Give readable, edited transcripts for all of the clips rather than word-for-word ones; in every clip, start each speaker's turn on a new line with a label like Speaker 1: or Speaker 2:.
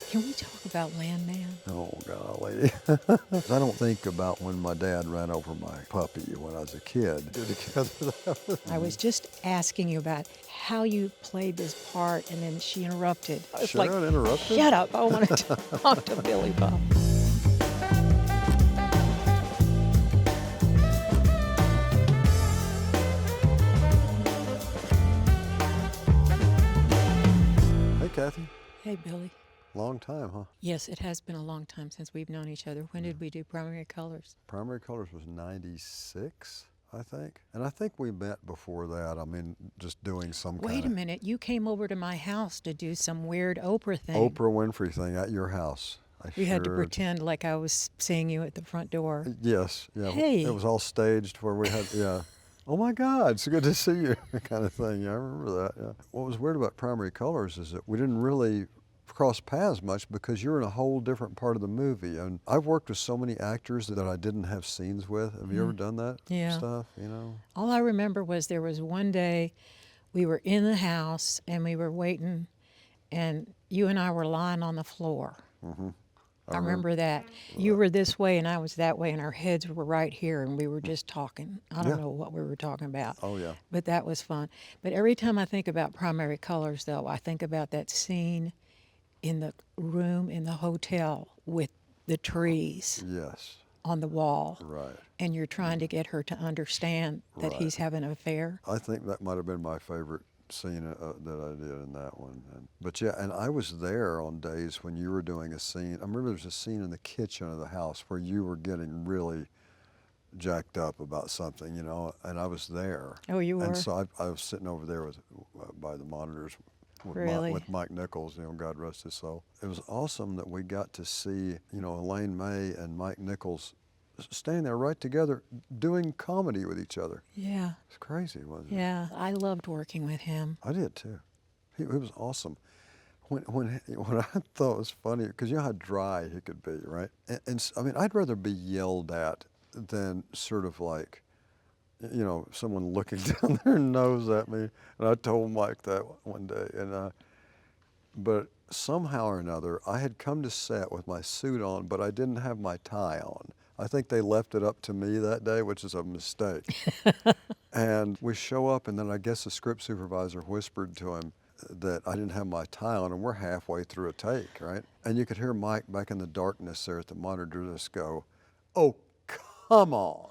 Speaker 1: Can we talk about Landman?
Speaker 2: Oh, golly. I don't think about when my dad ran over my puppy when I was a kid.
Speaker 1: I was just asking you about how you played this part, and then she interrupted. I was like,
Speaker 2: Sharon interrupted?
Speaker 1: shut up. I want to talk to Billy Bob.
Speaker 2: Hey, Kathy.
Speaker 1: Hey, Billy.
Speaker 2: Long time, huh?
Speaker 1: Yes, it has been a long time since we've known each other. When did we do Primary Colors?
Speaker 2: Primary Colors was 96, I think. And I think we met before that. I mean, just doing some kind
Speaker 1: Wait a
Speaker 2: of
Speaker 1: minute. You came over to my house to do some weird Oprah thing.
Speaker 2: Oprah Winfrey thing at your house.
Speaker 1: We had to pretend like I was seeing you at the front door.
Speaker 2: Yes, yeah.
Speaker 1: Hey.
Speaker 2: It was all staged where we had, yeah. Oh my God, it's good to see you, kind of thing. Yeah, I remember that, yeah. What was weird about Primary Colors is that we didn't really cross paths much because you're in a whole different part of the movie. And I've worked with so many actors that I didn't have scenes with. Have you ever done that stuff, you know?
Speaker 1: All I remember was there was one day we were in the house and we were waiting, and you and I were lying on the floor.
Speaker 2: Mm-hmm.
Speaker 1: I remember that. You were this way and I was that way, and our heads were right here, and we were just talking. I don't know what we were talking about.
Speaker 2: Oh, yeah.
Speaker 1: But that was fun. But every time I think about Primary Colors, though, I think about that scene in the room in the hotel with the trees
Speaker 2: Yes.
Speaker 1: on the wall.
Speaker 2: Right.
Speaker 1: And you're trying to get her to understand that he's having an affair.
Speaker 2: I think that might have been my favorite scene that I did in that one. But yeah, and I was there on days when you were doing a scene. I remember there was a scene in the kitchen of the house where you were getting really jacked up about something, you know, and I was there.
Speaker 1: Oh, you were?
Speaker 2: And so I was sitting over there by the monitors with Mike Nichols, you know, God rest his soul. It was awesome that we got to see, you know, Elaine May and Mike Nichols standing there right together doing comedy with each other.
Speaker 1: Yeah.
Speaker 2: It's crazy, wasn't it?
Speaker 1: Yeah, I loved working with him.
Speaker 2: I did too. He was awesome. When I thought it was funny, because you know how dry he could be, right? And I mean, I'd rather be yelled at than sort of like, you know, someone looking down their nose at me. And I told Mike that one day. But somehow or another, I had come to set with my suit on, but I didn't have my tie on. I think they left it up to me that day, which is a mistake. And we show up, and then I guess the script supervisor whispered to him that I didn't have my tie on, and we're halfway through a take, right? And you could hear Mike back in the darkness there at the monitor just go, "Oh, come on."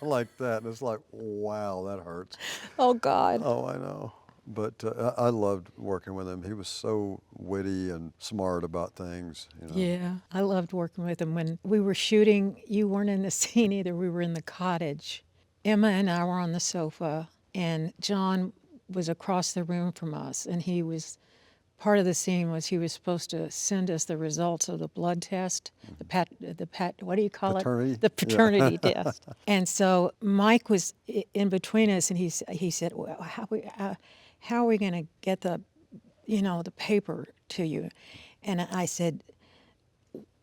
Speaker 2: Like that. And it's like, wow, that hurts.
Speaker 1: Oh, God.
Speaker 2: Oh, I know. But I loved working with him. He was so witty and smart about things, you know.
Speaker 1: Yeah, I loved working with him. When we were shooting, you weren't in the scene either. We were in the cottage. Emma and I were on the sofa, and John was across the room from us, and he was, part of the scene was he was supposed to send us the results of the blood test, what do you call
Speaker 2: Paternity?
Speaker 1: it? The paternity test. And so Mike was in between us, and he said, well, how are we going to get the paper to you? And I said,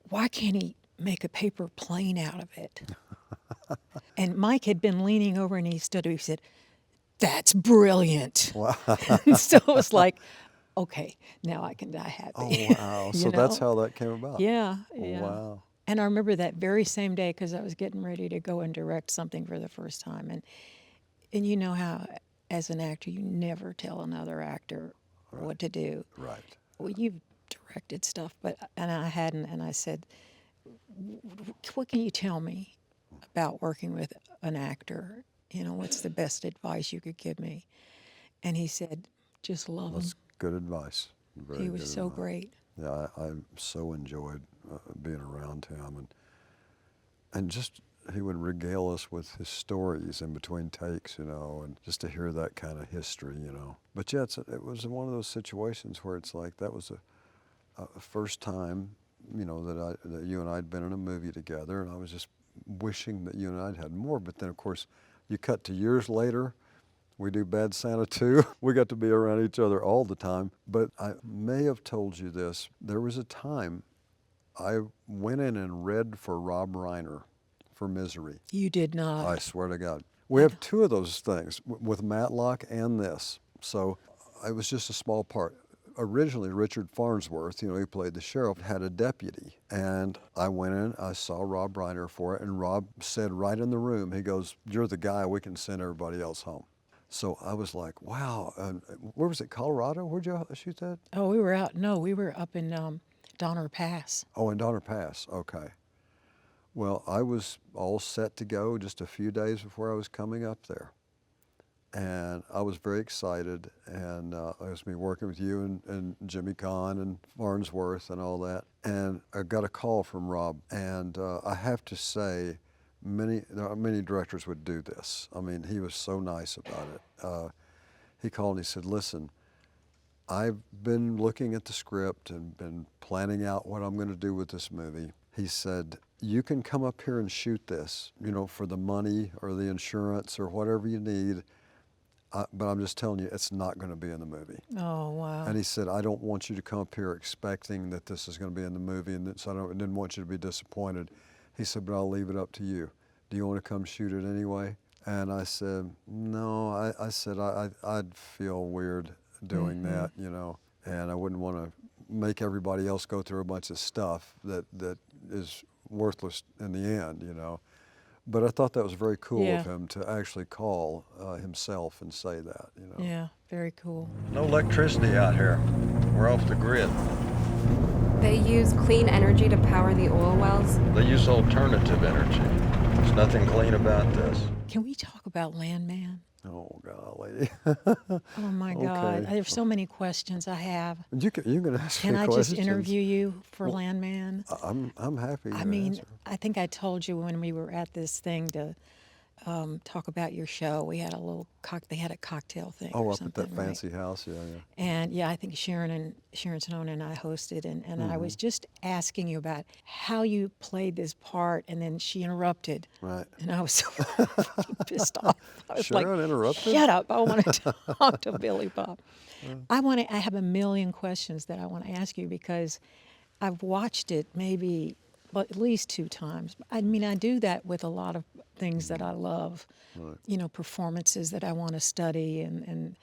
Speaker 1: why can't he make a paper plane out of it? And Mike had been leaning over, and he stood up, he said, that's brilliant.
Speaker 2: Wow.
Speaker 1: So it was like, okay, now I can die happy.
Speaker 2: Oh, wow. So that's how that came about.
Speaker 1: Yeah,
Speaker 2: yeah. Wow.
Speaker 1: And I remember that very same day, because I was getting ready to go and direct something for the first time. And you know how, as an actor, you never tell another actor what to do.
Speaker 2: Right.
Speaker 1: Well, you've directed stuff, and I hadn't. And I said, what can you tell me about working with an actor? You know, what's the best advice you could give me? And he said, just love him.
Speaker 2: That's good advice. Very
Speaker 1: He was
Speaker 2: good
Speaker 1: so
Speaker 2: advice.
Speaker 1: great.
Speaker 2: Yeah, I so enjoyed being around him, and just he would regale us with his stories in between takes, you know, and just to hear that kind of history, you know. But yeah, it was one of those situations where it's like that was a first time, you know, that you and I had been in a movie together, and I was just wishing that you and I had more. But then, of course, you cut to years later. We do Bad Santa 2. We got to be around each other all the time. But I may have told you this. There was a time I went in and read for Rob Reiner for Misery.
Speaker 1: You did not.
Speaker 2: I swear to God. We have two of those things with Matlock and this. So it was just a small part. originally Richard Farnsworth, he played the sheriff, had a deputy. And I went in, I saw Rob Reiner for it, and Rob said right in the room, he goes, "You're the guy, we can send everybody else home." So I was like, wow. And where was it, Colorado? Where'd you shoot that?
Speaker 1: Oh, we were up in Donner Pass.
Speaker 2: Oh, in Donner Pass, okay. Well, I was all set to go just a few days before I was coming up there. And I was very excited, and I was working with you and Jimmy Kahn and Farnsworth and all that. And I got a call from Rob, and I have to say, many directors would do this. I mean, he was so nice about it. He called and he said, "Listen, I've been looking at the script and been planning out what I'm going to do with this movie." He said, "You can come up here and shoot this, for the money or the insurance or whatever you need. But I'm just telling you, it's not going to be in the movie."
Speaker 1: Oh, wow.
Speaker 2: And he said, "I don't want you to come up here expecting that this is going to be in the movie, and so I didn't want you to be disappointed." He said, "But I'll leave it up to you. Do you want to come shoot it anyway?" And I said, "No." I said, I'd feel weird doing that, and I wouldn't want to make everybody else go through a bunch of stuff that is worthless in the end, But I thought that was very cool
Speaker 1: Yeah.
Speaker 2: of him to actually call himself and say that,
Speaker 1: Yeah, very cool.
Speaker 3: No electricity out here. We're off the grid.
Speaker 4: They use clean energy to power the oil wells.
Speaker 3: They use alternative energy. There's nothing clean about this.
Speaker 1: Can we talk about Landman?
Speaker 2: Oh, golly.
Speaker 1: Oh, my God.
Speaker 2: Okay.
Speaker 1: There's so many questions I have.
Speaker 2: You can ask
Speaker 1: Can
Speaker 2: me
Speaker 1: I
Speaker 2: questions.
Speaker 1: just interview you for Landman?
Speaker 2: I'm happy to
Speaker 1: I mean,
Speaker 2: answer.
Speaker 1: I think I told you when we were at this thing to talk about your show. We had they had a cocktail thing.
Speaker 2: Oh,
Speaker 1: or
Speaker 2: up at
Speaker 1: something,
Speaker 2: that fancy house, yeah.
Speaker 1: And yeah, I think Sharon Sonona and I hosted, and I was just asking you about how you played this part, and then she interrupted.
Speaker 2: Right.
Speaker 1: And I was so pissed off. I was
Speaker 2: Sharon
Speaker 1: like,
Speaker 2: interrupted?
Speaker 1: "Shut up! I want to talk to Billy Bob." I have a million questions that I want to ask you because I've watched it maybe at least 2 times. I mean, I do that with a lot of things that I love,
Speaker 2: Right.
Speaker 1: performances that I want to study, and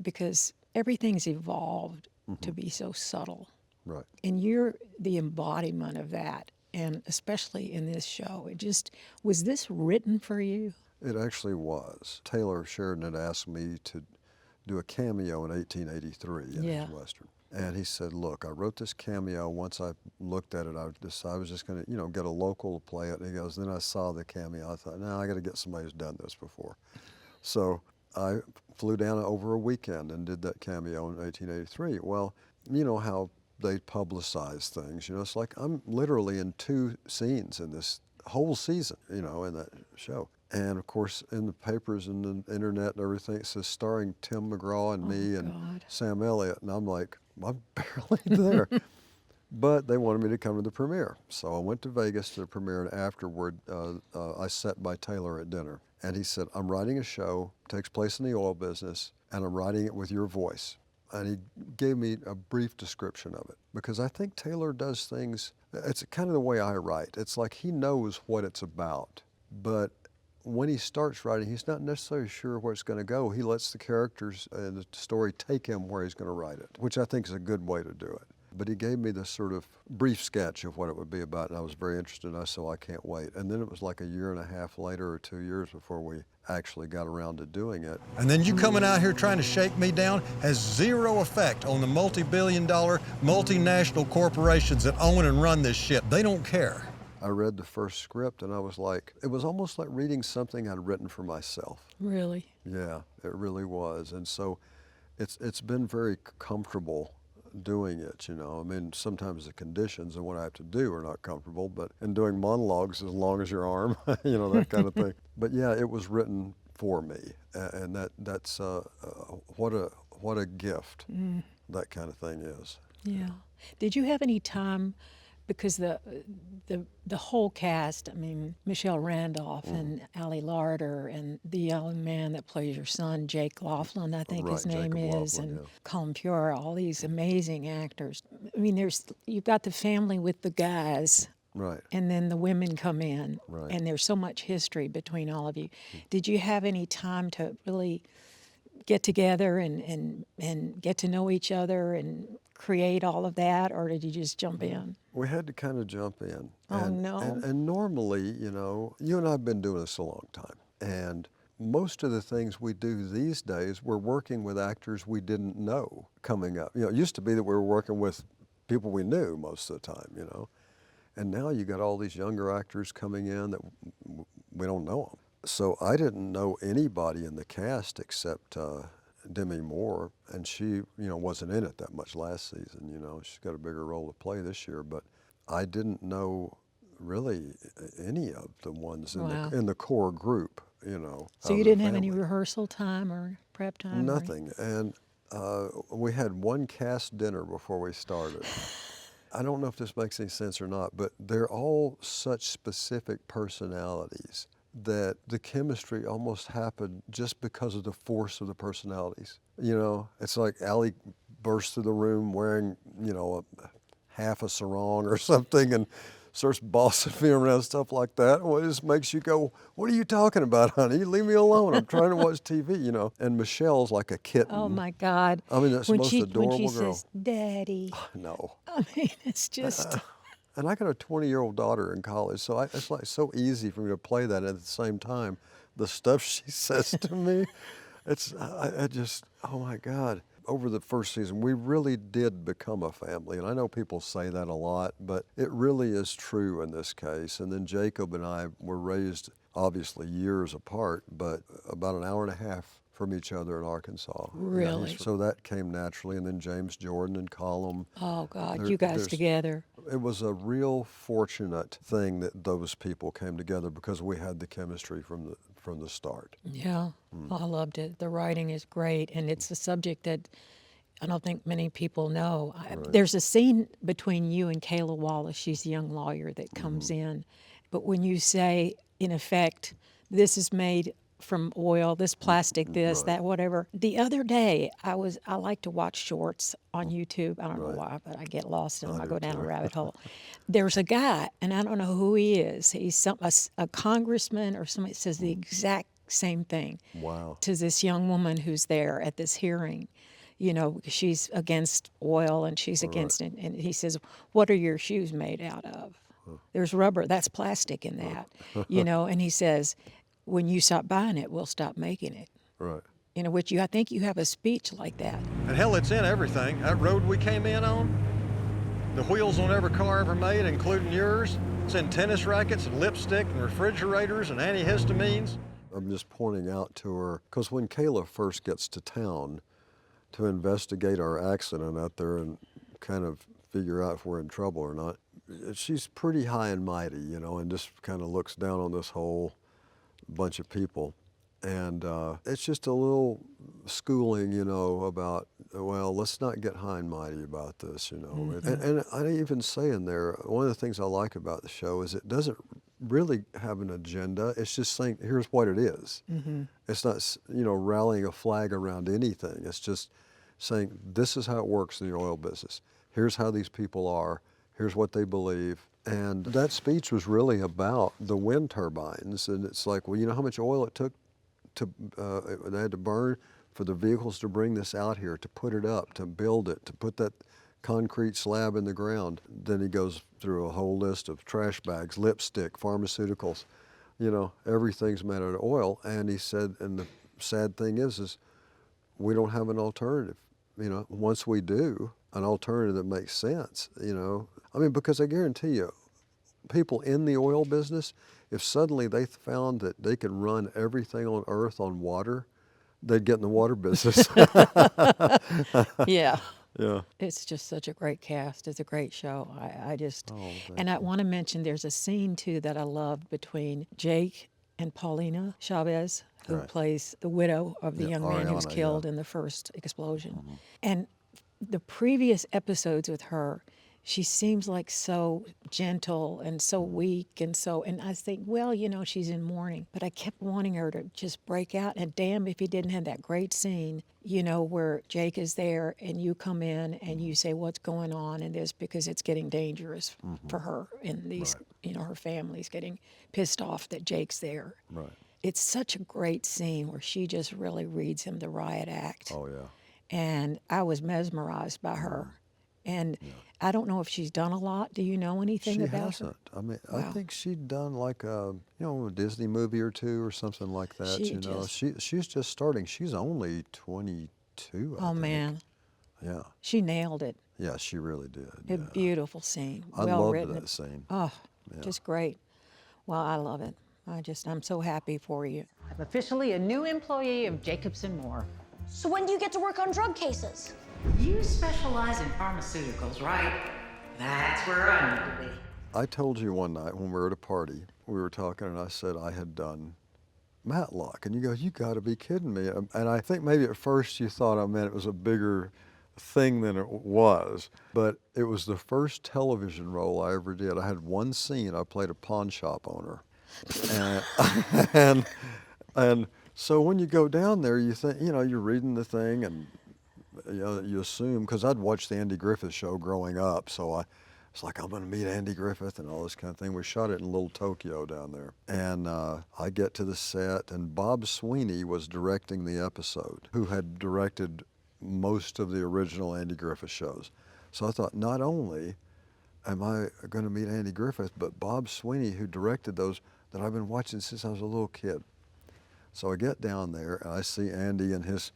Speaker 1: because everything's evolved to be so subtle.
Speaker 2: Right.
Speaker 1: And you're the embodiment of that, and especially in this show. Was this written for you?
Speaker 2: It actually was. Taylor Sheridan had asked me to do a cameo in 1883 in
Speaker 1: Yeah.
Speaker 2: his Western. And he said, "Look, I wrote this cameo. Once I looked at it, I was just going to, get a local to play it." And he goes, "Then I saw the cameo. I thought, no, I got to get somebody who's done this before." So I flew down over a weekend and did that cameo in 1883. Well, you know how they publicize things. It's like I'm literally in 2 scenes in this whole season, in that show. And of course, in the papers and the internet and everything, it says starring Tim McGraw and me and
Speaker 1: God.
Speaker 2: Sam Elliott. And I'm like, I'm barely there. But they wanted me to come to the premiere. So I went to Vegas to the premiere, and afterward, I sat by Taylor at dinner. And he said, "I'm writing a show, takes place in the oil business, and I'm writing it with your voice." And he gave me a brief description of it, because I think Taylor does things, it's kind of the way I write. It's like he knows what it's about, but when he starts writing, he's not necessarily sure where it's going to go. He lets the characters and the story take him where he's going to write it, which I think is a good way to do it. But he gave me this sort of brief sketch of what it would be about, and I was very interested, and I said, "I can't wait." And then it was like a year and a half later or 2 years before we actually got around to doing it.
Speaker 5: And then you coming out here trying to shake me down has zero effect on the multi-billion-dollar multinational corporations that own and run this shit. They don't care.
Speaker 2: I read the first script, and I was like, it was almost like reading something I'd written for myself.
Speaker 1: Really?
Speaker 2: Yeah, it really was. And so it's been very comfortable doing it, I mean, sometimes the conditions and what I have to do are not comfortable, but in doing monologues as long as your arm, that kind of thing. But yeah, it was written for me, and that's what a gift that kind of thing is.
Speaker 1: Yeah. Did you have any time, because the whole cast, I mean, Michelle Randolph and Ali Larder and the young man that plays your son, Jake Laughlin, I think his
Speaker 2: Right,
Speaker 1: name
Speaker 2: Jacob
Speaker 1: is,
Speaker 2: Laughlin,
Speaker 1: and
Speaker 2: yeah.
Speaker 1: Colin Pure, all these amazing actors. I mean, you've got the family with the guys,
Speaker 2: Right.
Speaker 1: and then the women come in,
Speaker 2: Right.
Speaker 1: and there's so much history between all of you. Did you have any time to really get together and get to know each other and create all of that, or did you just jump in?
Speaker 2: We had to kind of jump in.
Speaker 1: Oh, no.
Speaker 2: And normally, you know, you and I have been doing this a long time. And most of the things we do these days, we're working with actors we didn't know coming up. You know, it used to be that we were working with people we knew most of the time, you know. And now you got all these younger actors coming in that we don't know them. So I didn't know anybody in the cast except Demi Moore, and she, you know, wasn't in it that much last season. You know, she's got a bigger role to play this year, but I didn't know really any of the ones in
Speaker 1: Wow.
Speaker 2: the core group. You know,
Speaker 1: So
Speaker 2: of
Speaker 1: you
Speaker 2: the
Speaker 1: didn't have any
Speaker 2: family.
Speaker 1: rehearsal time or prep time? or anything?
Speaker 2: Nothing, and we had one cast dinner before we started. I don't know if this makes any sense or not, but they're all such specific personalities that the chemistry almost happened just because of the force of the personalities. You know, it's like Allie bursts through the room wearing, you know, half a sarong or something and starts bossing me around, stuff like that. Well, it just makes you go, what are you talking about, honey? Leave me alone. I'm trying to watch TV, you know. And Michelle's like a kitten.
Speaker 1: Oh my God!
Speaker 2: I mean, that's the
Speaker 1: when
Speaker 2: most
Speaker 1: she
Speaker 2: adorable
Speaker 1: when she
Speaker 2: girl.
Speaker 1: says, "Daddy,"
Speaker 2: No.
Speaker 1: I mean, it's just
Speaker 2: And I got a 20-year-old daughter in college, so it's like so easy for me to play that. At the same time, the stuff she says to me, I just, oh my God. Over the first season, we really did become a family. And I know people say that a lot, but it really is true in this case. And then Jacob and I were raised, obviously, years apart, but about an hour and a half from each other in Arkansas. Yeah,
Speaker 1: Really?
Speaker 2: so that came naturally. And then James Jordan and Colum.
Speaker 1: oh God,
Speaker 2: There-
Speaker 1: you guys
Speaker 2: there's-
Speaker 1: together.
Speaker 2: It was a real fortunate thing that those people came together because we had the chemistry from the start.
Speaker 1: Yeah,
Speaker 2: Mm.
Speaker 1: I loved it. The writing is great, and it's a subject that I don't think many people know. There's a scene between you and Kayla Wallace. She's the young lawyer that comes
Speaker 2: Mm-hmm.
Speaker 1: in. But when you say, in effect, this is made from oil, this plastic, this,
Speaker 2: Right.
Speaker 1: that, whatever. The other day, I like to watch shorts on YouTube. I don't know
Speaker 2: Right.
Speaker 1: why, but I get lost in them. I
Speaker 2: do
Speaker 1: go down a
Speaker 2: too.
Speaker 1: rabbit hole. There's a guy, and I don't know who he is. He's a congressman or somebody that says the exact same thing
Speaker 2: Wow.
Speaker 1: to this young woman who's there at this hearing. You know, she's against oil and she's against it. And he says, "What are your shoes made out of?" There's rubber. That's plastic in that. You know, and he says, "When you stop buying it, we'll stop making it."
Speaker 2: Right.
Speaker 1: You know, which I think you have a speech like that.
Speaker 5: And hell, it's in everything. That road we came in on, the wheels on every car ever made, including yours. It's in tennis rackets and lipstick and refrigerators and antihistamines.
Speaker 2: I'm just pointing out to her, because when Kayla first gets to town to investigate our accident out there and kind of figure out if we're in trouble or not, she's pretty high and mighty, you know, and just kind of looks down on this whole bunch of people. And it's just a little schooling, you know, about, well, let's not get high and mighty about this, you know. And I even say in there, one of the things I like about the show is it doesn't really have an agenda. It's just saying, here's what it is. It's not, you know, rallying a flag around anything. It's just saying, this is how it works in the oil business. Here's how these people are. Here's what they believe. And that speech was really about the wind turbines. And it's like, well, you know how much oil it took to they had to burn for the vehicles to bring this out here, to put it up, to build it, to put that concrete slab in the ground. Then he goes through a whole list of trash bags, lipstick, pharmaceuticals, you know, everything's made out of oil. And he said, and the sad thing is we don't have an alternative. You know, once we do, an alternative that makes sense, you know. I mean, because I guarantee you, people in the oil business, if suddenly they found that they could run everything on earth on water, they'd get in the water business.
Speaker 1: Yeah.
Speaker 2: Yeah.
Speaker 1: It's just such a great cast. It's a great show. I just,
Speaker 2: Oh, thank
Speaker 1: and I want to mention there's a scene too that I loved between Jake and Paulina Chavez, who
Speaker 2: Right.
Speaker 1: plays the widow of the
Speaker 2: Yeah,
Speaker 1: young man who was
Speaker 2: Ariana,
Speaker 1: killed
Speaker 2: yeah.
Speaker 1: in the first explosion. And the previous episodes with her, she seems like so gentle and so weak and I think, well, you know, she's in mourning. But I kept wanting her to just break out. And damn if he didn't have that great scene, you know, where Jake is there and you come in and you say, what's going on in this, because it's getting dangerous for her and these, you know, her family's getting pissed off that Jake's there.
Speaker 2: Right.
Speaker 1: It's such a great scene where she just really reads him the riot act.
Speaker 2: Oh, yeah.
Speaker 1: And I was mesmerized by her. And I don't know if she's done a lot. Do you know anything
Speaker 2: She
Speaker 1: about
Speaker 2: hasn't.
Speaker 1: her?
Speaker 2: I mean, I
Speaker 1: Wow.
Speaker 2: think she'd done like a, a Disney movie or two or something like that.
Speaker 1: She
Speaker 2: You know,
Speaker 1: just-
Speaker 2: she's just starting. She's only 22, I
Speaker 1: Oh
Speaker 2: think.
Speaker 1: man,
Speaker 2: Yeah,
Speaker 1: she nailed it.
Speaker 2: yeah, she really did.
Speaker 1: A
Speaker 2: Yeah.
Speaker 1: beautiful scene.
Speaker 2: I
Speaker 1: Well
Speaker 2: loved
Speaker 1: written.
Speaker 2: that scene.
Speaker 1: Oh,
Speaker 2: Yeah.
Speaker 1: just great. Well, I love it. I'm so happy for you.
Speaker 6: I'm officially a new employee of Jacobson Moore.
Speaker 7: So when do you get to work on drug cases?
Speaker 6: You specialize in pharmaceuticals, right? That's where I need to be.
Speaker 2: I told you one night when we were at a party, we were talking, and I said I had done Matlock, and you go, "You got to be kidding me!" And I think maybe at first you thought I meant it was a bigger thing than it was, but it was the first television role I ever did. I had one scene. I played a pawn shop owner, and and so when you go down there, you think, you're reading the thing, and you assume, because I'd watched the Andy Griffith Show growing up, so it's like, I'm going to meet Andy Griffith and all this kind of thing. We shot it in Little Tokyo down there. And I get to the set, and Bob Sweeney was directing the episode, who had directed most of the original Andy Griffith shows. So I thought, not only am I going to meet Andy Griffith, but Bob Sweeney, who directed those that I've been watching since I was a little kid. So I get down there, and I see Andy in his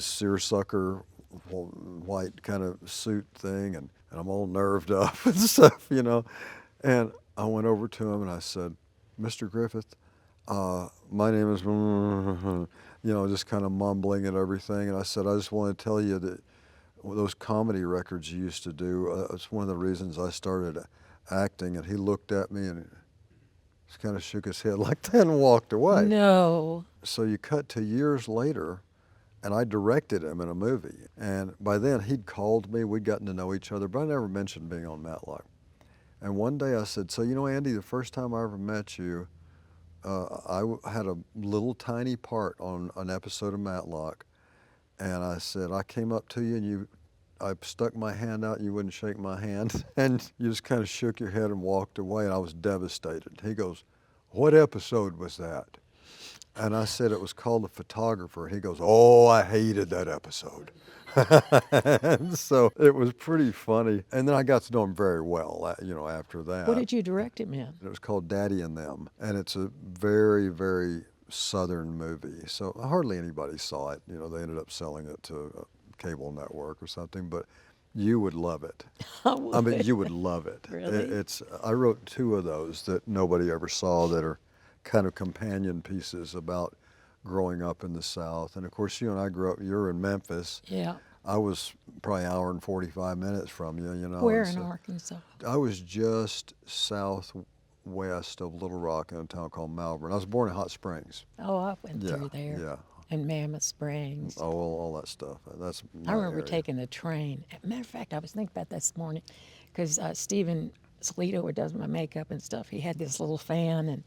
Speaker 2: seersucker white kind of suit thing, and I'm all nerved up and stuff, And I went over to him and I said, "Mr. Griffith, my name is," just kind of mumbling and everything. And I said, "I just want to tell you that those comedy records you used to do, it's one of the reasons I started acting." And he looked at me and just kind of shook his head like that and walked away.
Speaker 1: No.
Speaker 2: So you cut to years later, and I directed him in a movie. And by then, he'd called me. We'd gotten to know each other, but I never mentioned being on Matlock. And one day I said, "So, Andy, the first time I ever met you, had a little tiny part on an episode of Matlock. And I said, I came up to you, and I stuck my hand out, and you wouldn't shake my hand. And you just kind of shook your head and walked away, and I was devastated." He goes, "What episode was that?" And I said it was called The Photographer. He goes, "Oh, I hated that episode." And so it was pretty funny. And then I got to know him very well, after that.
Speaker 1: What did you direct him in?
Speaker 2: It was called Daddy and Them. And it's a very, very Southern movie. So hardly anybody saw it. They ended up selling it to a cable network or something. But you would love it. I mean, you would love it.
Speaker 1: Really?
Speaker 2: I wrote 2 of those that nobody ever saw that are kind of companion pieces about growing up in the South. And of course, you and I grew up, you're in Memphis.
Speaker 1: Yeah.
Speaker 2: I was probably an hour and 45 minutes from you,
Speaker 1: Where
Speaker 2: and
Speaker 1: in
Speaker 2: so
Speaker 1: Arkansas?
Speaker 2: I was just southwest of Little Rock in a town called Malvern. I was born in Hot Springs.
Speaker 1: Oh, I went through there.
Speaker 2: Yeah.
Speaker 1: And Mammoth Springs.
Speaker 2: Oh, all that stuff. That's
Speaker 1: I
Speaker 2: my
Speaker 1: remember
Speaker 2: area.
Speaker 1: taking the train. Matter of fact, I was thinking about that this morning because Stephen Salito, who does my makeup and stuff, he had this little fan and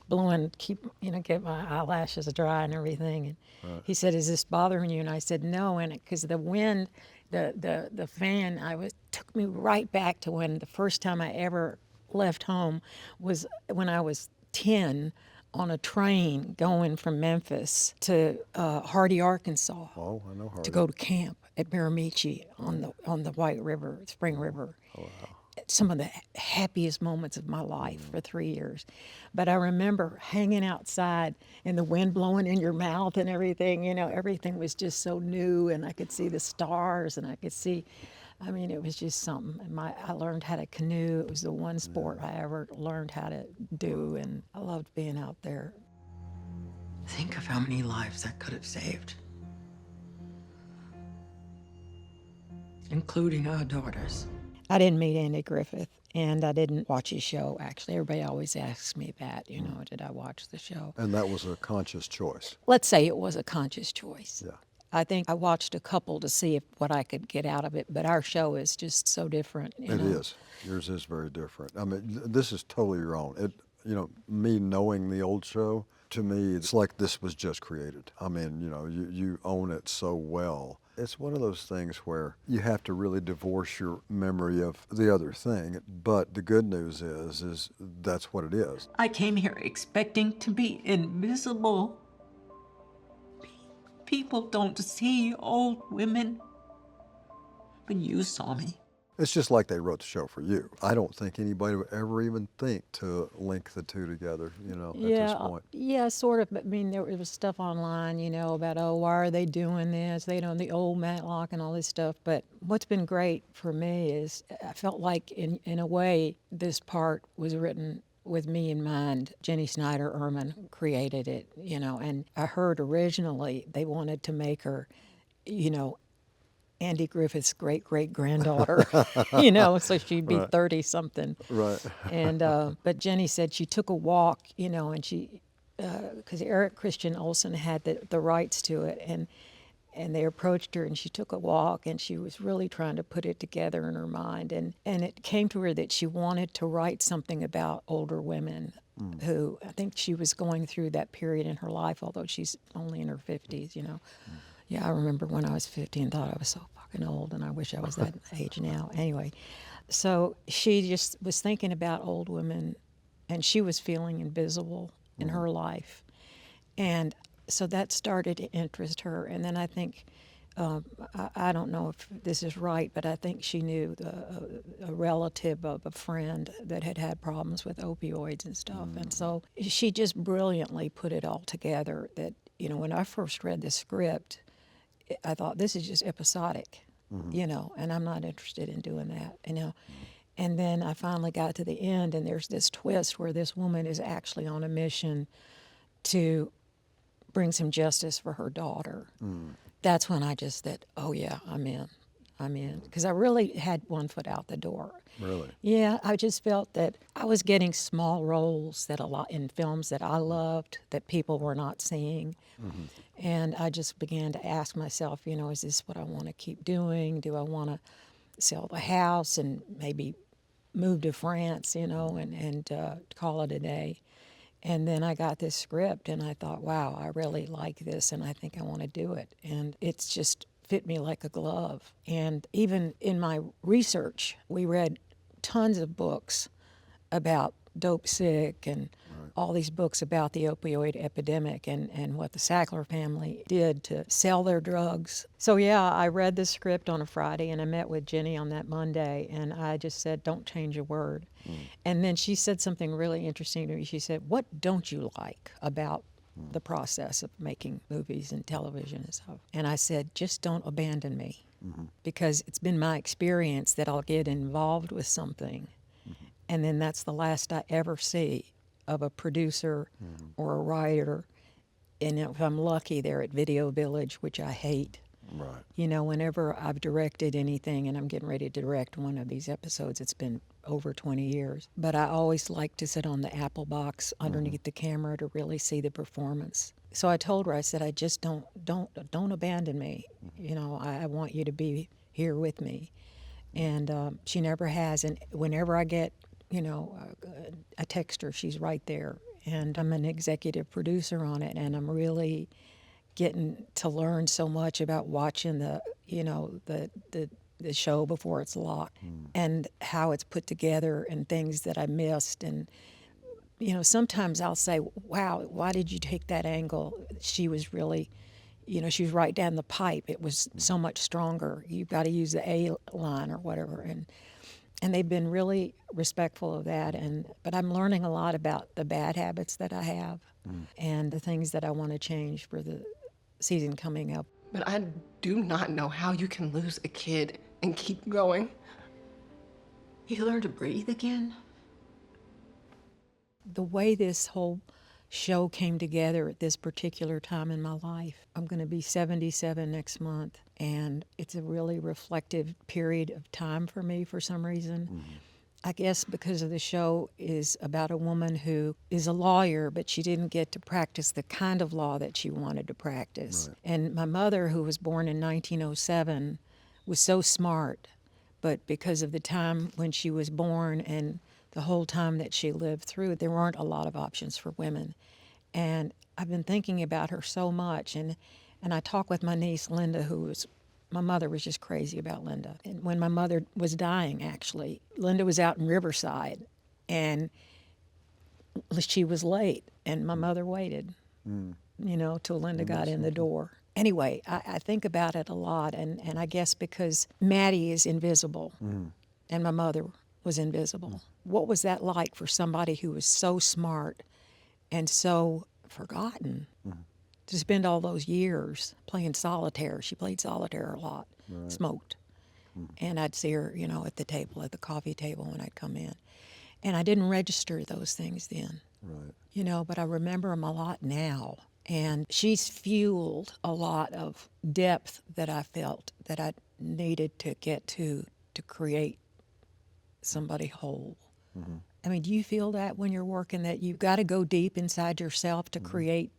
Speaker 1: blowing, get my eyelashes dry and everything. And he said, "Is this bothering you?" And I said, "No," and because the wind, the fan, took me right back to when the first time I ever left home was when I was 10 on a train going from Memphis to Hardy, Arkansas.
Speaker 2: Oh, I know Hardy.
Speaker 1: To go to camp at Miramichi on the White River, Spring River. Oh, wow. Some of the happiest moments of my life for 3 years. But I remember hanging outside and the wind blowing in your mouth and everything, everything was just so new, and I could see the stars, and I could see, it was just something. And I learned how to canoe. It was the one sport I ever learned how to do, and I loved being out there.
Speaker 8: Think of how many lives that could have saved. Including our daughters.
Speaker 1: I didn't meet Andy Griffith, and I didn't watch his show, actually. Everybody always asks me that, did I watch the show?
Speaker 2: And that was a conscious choice.
Speaker 1: Let's say it was a conscious choice.
Speaker 2: Yeah.
Speaker 1: I think I watched a couple to see what I could get out of it, but our show is just so different.
Speaker 2: It is. Yours is very different. I mean, this is totally your own. Me knowing the old show, to me, it's like this was just created. I mean, you own it so well. It's one of those things where you have to really divorce your memory of the other thing. But the good news is that's what it is.
Speaker 8: I came here expecting to be invisible. People don't see old women. When you saw me.
Speaker 2: It's just like they wrote the show for you. I don't think anybody would ever even think to link the two together, at this point.
Speaker 1: Yeah, sort of. I mean, there was stuff online, about, oh, why are they doing this? They don't, the old Matlock and all this stuff. But what's been great for me is I felt like, in a way, this part was written with me in mind. Jenny Snyder Erman created it, and I heard originally they wanted to make her, Andy Griffith's great-great-granddaughter, so she'd be
Speaker 2: Right.
Speaker 1: 30-something.
Speaker 2: Right.
Speaker 1: And but Jenny said she took a walk, and she, because Eric Christian Olsen had the rights to it, and they approached her, and she took a walk, and she was really trying to put it together in her mind, and it came to her that she wanted to write something about older women who, I think she was going through that period in her life, although she's only in her 50s, Yeah, I remember when I was 15, thought I was so fucking old, and I wish I was that age now. Anyway, so she just was thinking about old women, and she was feeling invisible in her life. And so that started to interest her. And then I think, I don't know if this is right, but I think she knew a relative of a friend that had problems with opioids and stuff. And so she just brilliantly put it all together that, when I first read the script, I thought, this is just episodic, and I'm not interested in doing that, And then I finally got to the end, and there's this twist where this woman is actually on a mission to bring some justice for her daughter. That's when I just said, oh, yeah, I'm in. Because I really had one foot out the door.
Speaker 2: Really?
Speaker 1: Yeah, I just felt that I was getting small roles that a lot in films that I loved that people were not seeing. And I just began to ask myself, is this what I want to keep doing? Do I want to sell the house and maybe move to France, and call it a day? And then I got this script, and I thought, wow, I really like this, and I think I want to do it. And it's just fit me like a glove. And even in my research, we read tons of books about Dope Sick and all these books about the opioid epidemic and what the Sackler family did to sell their drugs. So yeah, I read the script on a Friday, and I met with Jenny on that Monday, and I just said, don't change a word. And then she said something really interesting to me. She said, what don't you like about the process of making movies and television and stuff? And I said, just don't abandon me. Because it's been my experience that I'll get involved with something, and then that's the last I ever see of a producer or a writer. And if I'm lucky, they're at Video Village, which I hate.
Speaker 2: Right.
Speaker 1: Whenever I've directed anything, and I'm getting ready to direct one of these episodes, it's been over 20 years. But I always like to sit on the apple box underneath the camera to really see the performance. So I told her, I said, I just don't abandon me. I want you to be here with me. And she never has. And whenever I get, I text her, she's right there. And I'm an executive producer on it, and I'm really getting to learn so much about watching the show before it's locked, and how it's put together and things that I missed. And sometimes I'll say, wow, why did you take that angle? She was really, she was right down the pipe. It was so much stronger. You've got to use the A line or whatever. And they've been really respectful of that. But I'm learning a lot about the bad habits that I have and the things that I want to change for the season coming up.
Speaker 9: But I do not know how you can lose a kid and keep going.
Speaker 8: You learn to breathe again?
Speaker 1: The way this whole show came together at this particular time in my life. I'm going to be 77 next month, and it's a really reflective period of time for me for some reason. I guess because of the show is about a woman who is a lawyer, but she didn't get to practice the kind of law that she wanted to practice.
Speaker 2: Right.
Speaker 1: And my mother, who was born in 1907, was so smart, but because of the time when she was born and the whole time that she lived through, there weren't a lot of options for women. And I've been thinking about her so much, and I talk with my niece, Linda, my mother was just crazy about Linda. And when my mother was dying, actually, Linda was out in Riverside, and she was late, and my mother waited, till Linda got in the door. Anyway, I think about it a lot, and I guess because Maddie is invisible and my mother was invisible. What was that like for somebody who was so smart and so forgotten to spend all those years playing solitaire? She played solitaire a lot, smoked. And I'd see her, you know, at the table, at the coffee table when I'd come in. And I didn't register those things then,
Speaker 2: Right.
Speaker 1: you know, but I remember them a lot now. And she's fueled a lot of depth that I felt that I needed to get to create somebody whole. I mean, do you feel that when you're working, that you've got to go deep inside yourself to create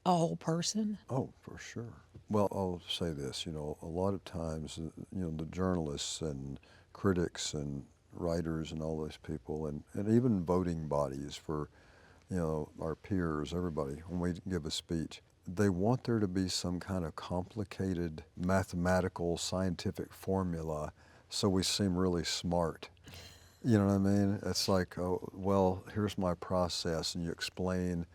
Speaker 1: a whole person?
Speaker 2: Oh, for sure. Well, I'll say this, you know, a lot of times, you know, the journalists and critics and writers and all those people, and even voting bodies for, you know, our peers, everybody, when we give a speech, they want there to be some kind of complicated mathematical, scientific formula so we seem really smart. You know what I mean? It's like, oh, well, here's my process, and you explain,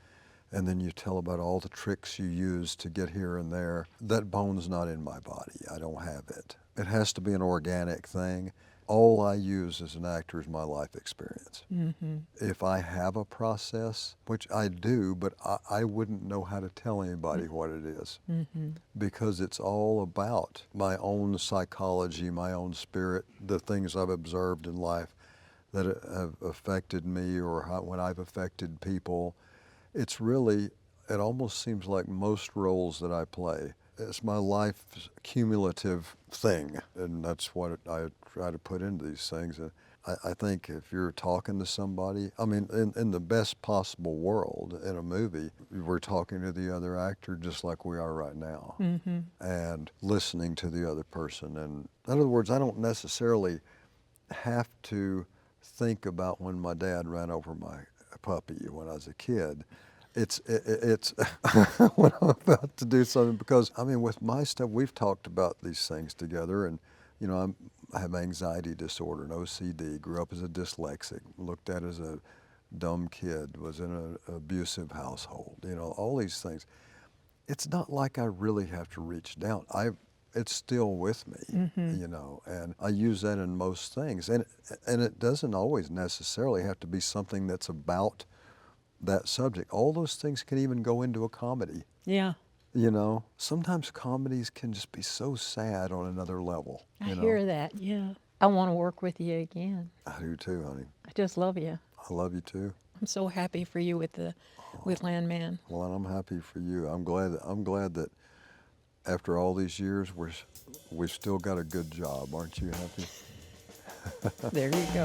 Speaker 2: and then you tell about all the tricks you use to get here and there. That bone's not in my body. I don't have it. It has to be an organic thing. All I use as an actor is my life experience. If I have a process, which I do, but I wouldn't know how to tell anybody what it is, because it's all about my own psychology, my own spirit, the things I've observed in life that have affected me, or when I've affected people. It's really, it almost seems like most roles that I play, it's my life's cumulative thing, and that's what I try to put into these things. I think if you're talking to somebody, I mean, in the best possible world in a movie, we're talking to the other actor just like we are right now, and listening to the other person. And in other words, I don't necessarily have to think about when my dad ran over my puppy when I was a kid. It's when I'm about to do something, because I mean, with my stuff, we've talked about these things together, and you know, I have anxiety disorder and OCD, grew up as a dyslexic, looked at as a dumb kid, was in an abusive household, you know, all these things. It's not like I really have to reach down. It's still with me, you know, and I use that in most things. And it doesn't always necessarily have to be something that's about that subject. All those things can even go into a comedy.
Speaker 1: Yeah.
Speaker 2: You know, sometimes comedies can just be so sad on another level.
Speaker 1: I
Speaker 2: You know?
Speaker 1: hear that, yeah. I want to work with you again.
Speaker 2: I do too, honey.
Speaker 1: I just love you.
Speaker 2: I love you too.
Speaker 1: I'm so happy for you with Landman.
Speaker 2: Well, and I'm happy for you. I'm glad that after all these years, we've still got a good job. Aren't you happy?
Speaker 1: There you go.